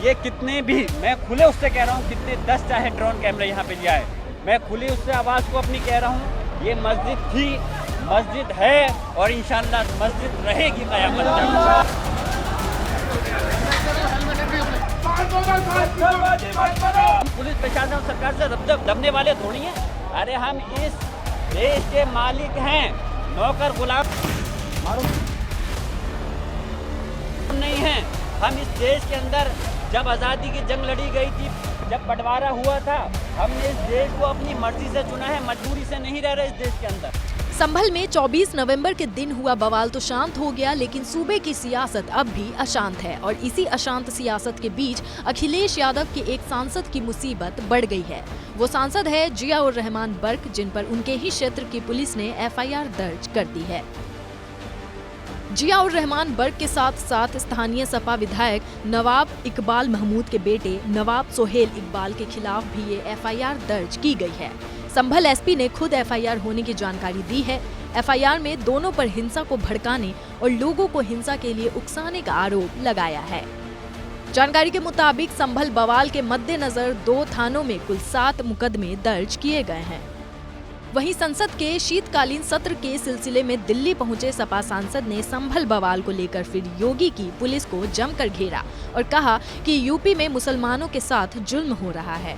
ये कितने भी, मैं खुले उससे कह रहा हूँ, कितने 10 चाहे ड्रोन कैमरे यहाँ पे लिया है, मैं खुली उससे आवाज़ को अपनी कह रहा हूँ, ये मस्जिद थी, मस्जिद है और इंशाअल्लाह मस्जिद रहेगी क़यामत तक। पुलिस प्रशासन और सरकार से दबने वाले थोड़ी हैं। अरे हम इस देश के मालिक हैं, नौकर गुलाम नहीं हैं। हम इस देश के अंदर जब आज़ादी की जंग लड़ी गई थी, जब बंटवारा हुआ था, हमने इस देश को अपनी मर्जी से चुना है, मजबूरी से नहीं रह रहे इस देश के अंदर। संभल में 24 नवंबर के दिन हुआ बवाल तो शांत हो गया, लेकिन सूबे की सियासत अब भी अशांत है और इसी अशांत सियासत के बीच अखिलेश यादव के एक सांसद की मुसीबत बढ़ गई है। वो सांसद है जियाउर रहमान बर्क, जिन पर उनके ही क्षेत्र की पुलिस ने एफआईआर दर्ज कर दी है। जियाउर रहमान बर्क के साथ साथ स्थानीय सपा विधायक नवाब इकबाल महमूद के बेटे नवाब सोहेल इकबाल के खिलाफ भी ये एफआईआर दर्ज की गई है। संभल एसपी ने खुद एफआईआर होने की जानकारी दी है। एफआईआर में दोनों पर हिंसा को भड़काने और लोगों को हिंसा के लिए उकसाने का आरोप लगाया है। जानकारी के मुताबिक संभल बवाल के मद्देनजर 2 थानों में कुल 7 मुकदमे दर्ज किए गए हैं। वहीं संसद के शीतकालीन सत्र के सिलसिले में दिल्ली पहुंचे सपा सांसद ने संभल बवाल को लेकर फिर योगी की पुलिस को जमकर घेरा और कहा कि यूपी में मुसलमानों के साथ जुल्म हो रहा है।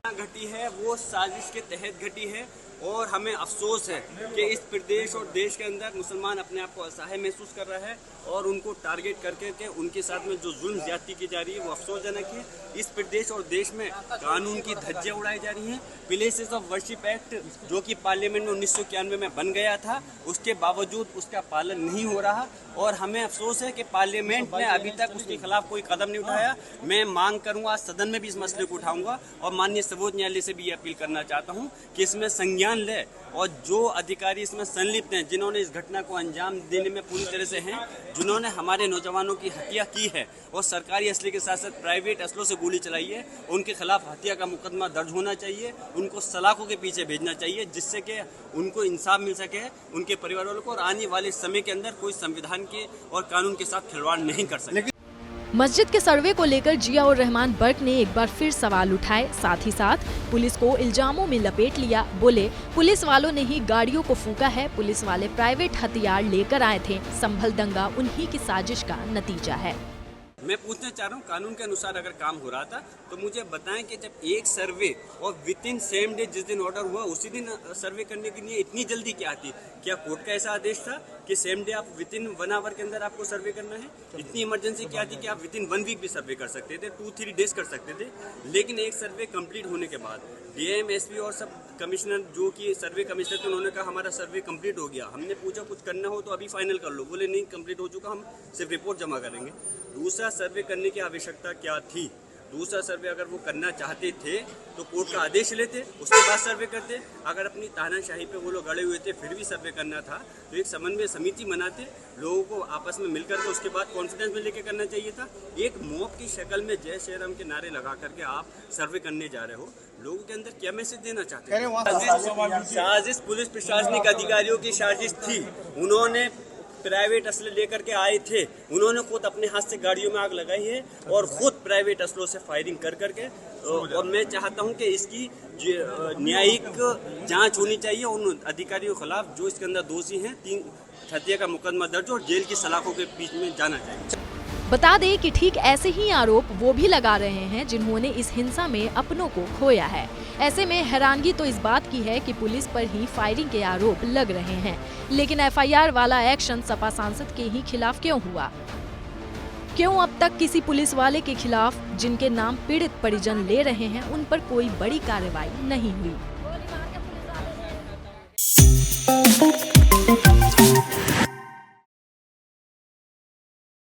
घटी है वो साजिश के तहत घटी है और हमें अफसोस है कि इस प्रदेश और देश के अंदर मुसलमान अपने आप को असहाय महसूस कर रहा है और उनको टारगेट करके उनके साथ में जो जुल्म ज्यादती की जा रही है वो अफसोसजनक है। इस प्रदेश और देश में कानून की धज्जियां उड़ाई जा रही हैं। प्लेसेस ऑफ वर्शिप एक्ट जो कि पार्लियामेंट में 1991 में बन गया था, उसके बावजूद उसका पालन नहीं हो रहा और हमें अफसोस है कि पार्लियामेंट ने अभी तक उसके खिलाफ कोई कदम नहीं उठाया। मैं मांग करूंगा, सदन में भी इस मसले को उठाऊंगा और माननीय सर्वोच्च न्यायालय से भी ये अपील करना चाहता हूँ कि इसमें संज्ञान ले और जो अधिकारी इसमें संलिप्त हैं, जिन्होंने इस घटना को अंजाम देने में पूरी तरह से हैं, जिन्होंने हमारे नौजवानों की हत्या की है और सरकारी असले के साथ साथ प्राइवेट असलों से गोली चलाई है, उनके खिलाफ हत्या का मुकदमा दर्ज होना चाहिए। उनको सलाखों के पीछे भेजना चाहिए जिससे कि उनको इंसाफ मिल सके, उनके परिवार वालों को, और आने वाले समय के अंदर कोई संविधान के और कानून के साथ खिलवाड़ नहीं कर सके। मस्जिद के सर्वे को लेकर जियाउर रहमान बर्क ने एक बार फिर सवाल उठाए। साथ ही साथ पुलिस को इल्जामों में लपेट लिया। बोले पुलिस वालों ने ही गाड़ियों को फूंका है, पुलिस वाले प्राइवेट हथियार लेकर आए थे, संभल दंगा उन्हीं की साजिश का नतीजा है। मैं पूछना चाह रहा हूँ, कानून के अनुसार अगर काम हो रहा था तो मुझे बताएं कि जब एक सर्वे और विद इन सेम डे जिस दिन ऑर्डर हुआ उसी दिन सर्वे करने के लिए इतनी जल्दी क्या थी? क्या कोर्ट का ऐसा आदेश था कि सेम डे आप विद इन 1 आवर के अंदर आपको सर्वे करना है? इतनी इमरजेंसी क्या थी कि आप विद इन 1 वीक भी सर्वे कर सकते थे, 2-3 डेज कर सकते थे। लेकिन एक सर्वे कंप्लीट होने के बाद डीएम, एसपी और सब कमिश्नर जो कि सर्वे कमिश्नर थे, उन्होंने कहा हमारा सर्वे कंप्लीट हो गया। हमने पूछा कुछ करना हो तो अभी फाइनल कर लो, बोले नहीं कंप्लीट हो चुका, हम सिर्फ रिपोर्ट जमा करेंगे। दूसरा सर्वे करने की आवश्यकता क्या थी? दूसरा सर्वे अगर वो करना चाहते थे तो कोर्ट का आदेश लेते, उसके बाद सर्वे करते। अगर अपनी तानाशाही पे वो लोग अड़े हुए थे फिर भी सर्वे करना था तो एक समन्वय समिति बनाते, लोगों को आपस में मिलकर के उसके बाद कॉन्फिडेंस में लेके करना चाहिए था। एक मॉब की शक्ल में जय श्री राम के नारे लगा करके आप सर्वे करने जा रहे हो, लोगों के अंदर क्या मैसेज देना चाहते हैं? साजिश पुलिस प्रशासनिक अधिकारियों की साजिश थी। उन्होंने प्राइवेट असले लेकर के आए थे, उन्होंने खुद अपने हाथ से गाड़ियों में आग लगाई है और खुद प्राइवेट असलों से फायरिंग कर करके। और मैं चाहता हूं कि इसकी न्यायिक जांच होनी चाहिए उन अधिकारियों के खिलाफ जो इसके अंदर दोषी हैं। 3 हत्या का मुकदमा दर्ज और जेल की सलाखों के बीच में जाना चाहिए। बता दें कि ठीक ऐसे ही आरोप वो भी लगा रहे हैं जिन्होंने इस हिंसा में अपनों को खोया है। ऐसे में हैरानगी तो इस बात की है कि पुलिस पर ही फायरिंग के आरोप लग रहे हैं, लेकिन एफआईआर वाला एक्शन सपा सांसद के ही खिलाफ क्यों हुआ? क्यों अब तक किसी पुलिस वाले के खिलाफ जिनके नाम पीड़ित परिजन ले रहे हैं उन पर कोई बड़ी कार्रवाई नहीं हुई?